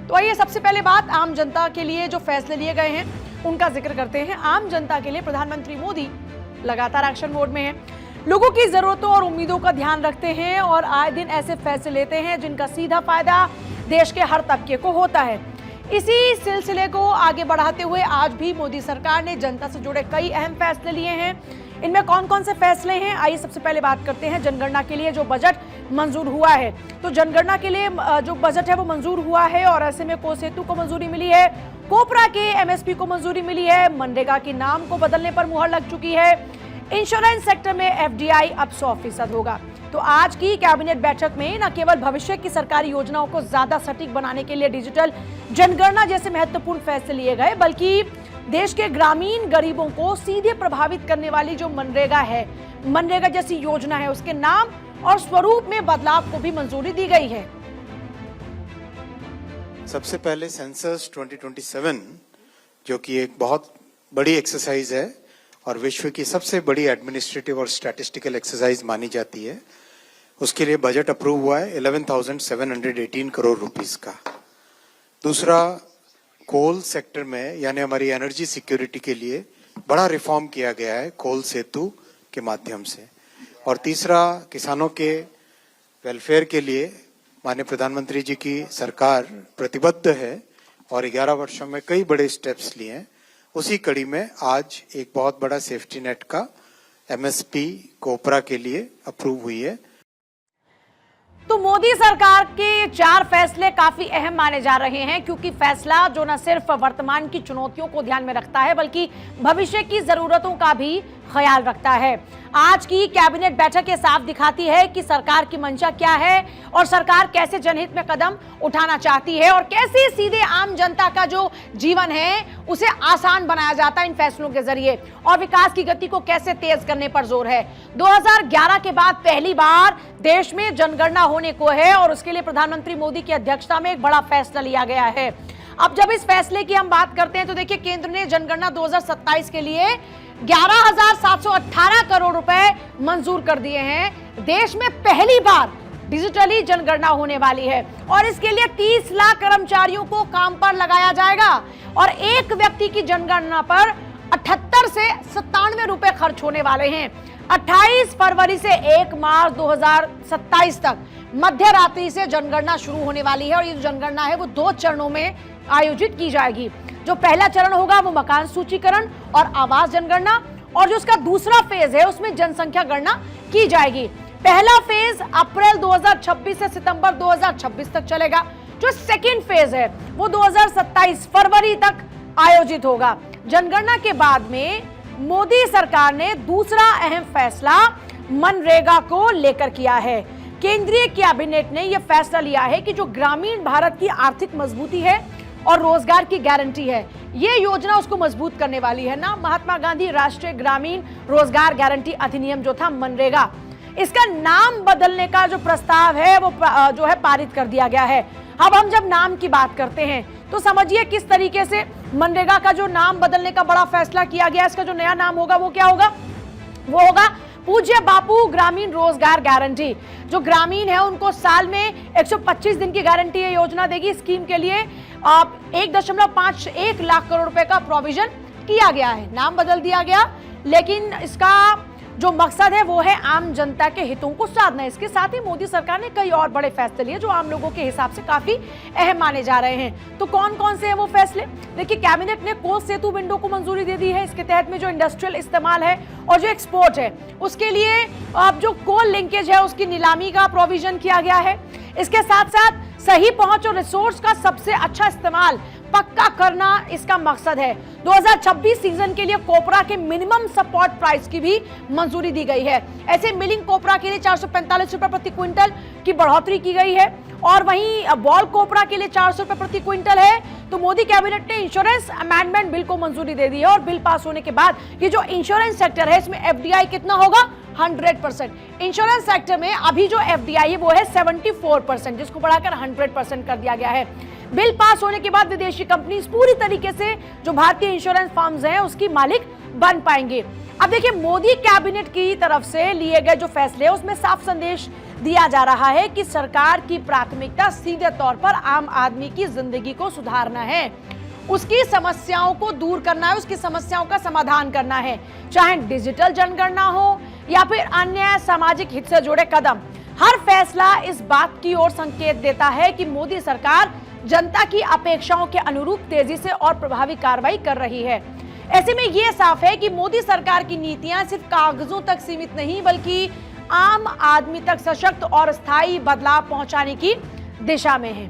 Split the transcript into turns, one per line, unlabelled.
तो आइए सबसे पहले बात आम जनता के लिए जो फैसले लिए गए हैं उनका जिक्र करते हैं। आम जनता के लिए प्रधानमंत्री मोदी लगातार एक्शन मोड में हैं, लोगों की जरूरतों और उम्मीदों का ध्यान रखते हैं और आए दिन ऐसे फैसले लेते हैं जिनका सीधा फायदा देश के हर तबके को होता है। इसी सिलसिले को आगे बढ़ाते हुए आज भी मोदी सरकार ने जनता से जुड़े कई अहम फैसले लिए हैं। इनमें कौन कौन से फैसले हैं, आइए सबसे पहले बात करते हैं जनगणना के लिए जो बजट मंजूर हुआ है। तो जनगणना के लिए जो बजट है वो मंजूर हुआ है और ऐसे में कोल सेतु को मंजूरी मिली है, कोपरा के एमएसपी को मंजूरी मिली है, मनरेगा के नाम को बदलने पर मुहर लग चुकी है, इंश्योरेंस सेक्टर में एफडीआई अब 100% होगा। तो आज की कैबिनेट बैठक में न केवल भविष्य की सरकारी योजनाओं को ज्यादा सटीक बनाने के लिए डिजिटल जनगणना जैसे महत्वपूर्ण फैसले लिए गए, बल्कि देश के ग्रामीण गरीबों को सीधे प्रभावित करने वाली जो मनरेगा है, मनरेगा जैसी योजना है, उसके नाम और स्वरूप में बदलाव को भी मंजूरी दी गई है।
सबसे पहले सेंसस 2027 जो कि एक बहुत बड़ी एक्सरसाइज है और विश्व की सबसे बड़ी एडमिनिस्ट्रेटिव और स्टैटिस्टिकल एक्सरसाइज मानी जाती है, उसके लिए बजट अप्रूव हुआ है 11,718 करोड़ रुपीस का। दूसरा, कोल सेक्टर में यानी हमारी एनर्जी सिक्योरिटी के लिए बड़ा रिफॉर्म किया गया है कोल सेतु के माध्यम से। और तीसरा, किसानों के वेलफेयर के लिए माननीय प्रधानमंत्री जी की सरकार प्रतिबद्ध है और 11 वर्षों में कई बड़े स्टेप्स लिए हैं। उसी कड़ी में आज एक बहुत बड़ा सेफ्टी नेट का एमएसपी कोपरा के लिए अप्रूव हुई है।
तो मोदी सरकार के 4 फैसले काफी अहम माने जा रहे हैं, क्योंकि फैसला जो न सिर्फ वर्तमान की चुनौतियों को ध्यान में रखता है बल्कि भविष्य की जरूरतों का भी ख्याल रखता है। आज की कैबिनेट बैठक ये साफ दिखाती है कि सरकार की मंशा क्या है और सरकार कैसे जनहित में कदम उठाना चाहती है और कैसे सीधे आम जनता का जो जीवन है उसे आसान बनाया जाता है इन फैसलों के जरिए, और विकास की गति को कैसे तेज करने पर जोर है। 2011 के बाद पहली बार देश में जनगणना होने को है और उसके लिए प्रधानमंत्री मोदी की अध्यक्षता में एक बड़ा फैसला लिया गया है। अब जब इस फैसले की हम बात करते हैं तो देखिए, केंद्र ने जनगणना 2027 के लिए 11,718 करोड़ रुपए मंजूर कर दिए हैं। देश में पहली बार डिजिटली जनगणना होने वाली है और इसके लिए 30 लाख कर्मचारियों को काम पर लगाया जाएगा और एक व्यक्ति की जनगणना पर 78 से 97 रुपए खर्च होने वाले हैं। 28 फरवरी से 1 मार्च 2027 तक मध्य रात्रि से जनगणना शुरू होने वाली है और ये जनगणना है वो 2 चरणों में आयोजित की जाएगी। जो पहला चरण होगा वो मकान सूचीकरण और आवास जनगणना, और जो उसका दूसरा फेज है उसमें जनसंख्या गणना की जाएगी। पहला फेज अप्रैल 2026 से सितंबर 2026 तक चलेगा। जो सेकेंड फेज है वो 2027 फरवरी तक आयोजित होगा। जनगणना के बाद में मोदी सरकार ने दूसरा अहम फैसला मनरेगा को लेकर किया है। केंद्रीय कैबिनेट ने यह फैसला लिया है कि जो ग्रामीण भारत की आर्थिक मजबूती है और रोजगार की गारंटी है, ये योजना उसको मजबूत करने वाली है ना। महात्मा गांधी राष्ट्रीय ग्रामीण रोजगार गारंटी अधिनियम जो था मनरेगा, इसका नाम बदलने का जो प्रस्ताव है वो जो है पारित कर दिया गया है। अब हम जब नाम की बात करते हैं तो समझिए किस तरीके से मनरेगा का जो नाम बदलने का बड़ा फैसला किया गया। इसका जो नया नाम होगा वो क्या होगा? वो होगा पूज्य बापू ग्रामीण रोजगार गारंटी। जो ग्रामीण है उनको साल में 125 दिन की गारंटी ये योजना देगी। स्कीम के लिए 1.51 लाख करोड़ रुपए का प्रोविजन किया गया है। नाम बदल दिया गया, लेकिन इसका जो मकसद है वो है आम जनता के हितों को साधना। इसके साथ ही मोदी सरकार ने कई और बड़े फैसले लिए जो आम लोगों के हिसाब से काफी अहम माने जा रहे हैं। तो कौन कौन से हैं वो फैसले? देखिए, कैबिनेट ने कोल सेतु विंडो को मंजूरी दे दी है। इसके तहत में जो इंडस्ट्रियल इस्तेमाल है और जो एक्सपोर्ट है उसके लिए अब जो कोल लिंकेज है उसकी नीलामी का प्रोविजन किया गया है। इसके साथ साथ सही पहुंच और रिसोर्स का सबसे अच्छा इस्तेमाल पक्का करना इसका मकसद है। 2026 सीजन के लिए कोपरा के मिनिमम सपोर्ट प्राइस की भी मंजूरी दी गई है। ऐसे मिलिंग कोपरा के लिए 445 रुपए प्रति क्विंटल की बढ़ोतरी की गई है और वहीं बॉल कोपरा के लिए 400 रुपए प्रति क्विंटल है। तो मोदी कैबिनेट ने इंश्योरेंस अमेंडमेंट बिल को मंजूरी दे दी है और बिल पास होने के बाद ये जो इंश्योरेंस सेक्टर है इसमें एफडीआई कितना होगा? 100%। इंश्योरेंस सेक्टर में अभी जो एफडीआई है वो है 74%, जिसको बढ़ाकर 100% कर दिया गया है। बिल पास होने के बाद विदेशी कंपनी पूरी तरीके से जो भारतीय इंश्योरेंस फर्म्स हैं उसकी मालिक बन पाएंगे। अब देखिए, मोदी कैबिनेट की तरफ से लिए गए जो फैसले उसमें साफ संदेश दिया जा रहा है कि सरकार की प्राथमिकता सीधे तौर पर आम आदमी की जिंदगी को सुधारना है, उसकी समस्याओं को दूर करना है, उसकी समस्याओं का समाधान करना है, चाहे डिजिटल जनगणना हो या फिर अन्य सामाजिक हित से जुड़े कदम। हर फैसला इस बात की ओर संकेत देता है कि मोदी सरकार जनता की अपेक्षाओं के अनुरूप तेजी से और प्रभावी कार्रवाई कर रही है। ऐसे में यह साफ है कि मोदी सरकार की नीतियां सिर्फ कागजों तक सीमित नहीं बल्कि आम आदमी तक सशक्त और स्थायी बदलाव पहुंचाने की दिशा में है।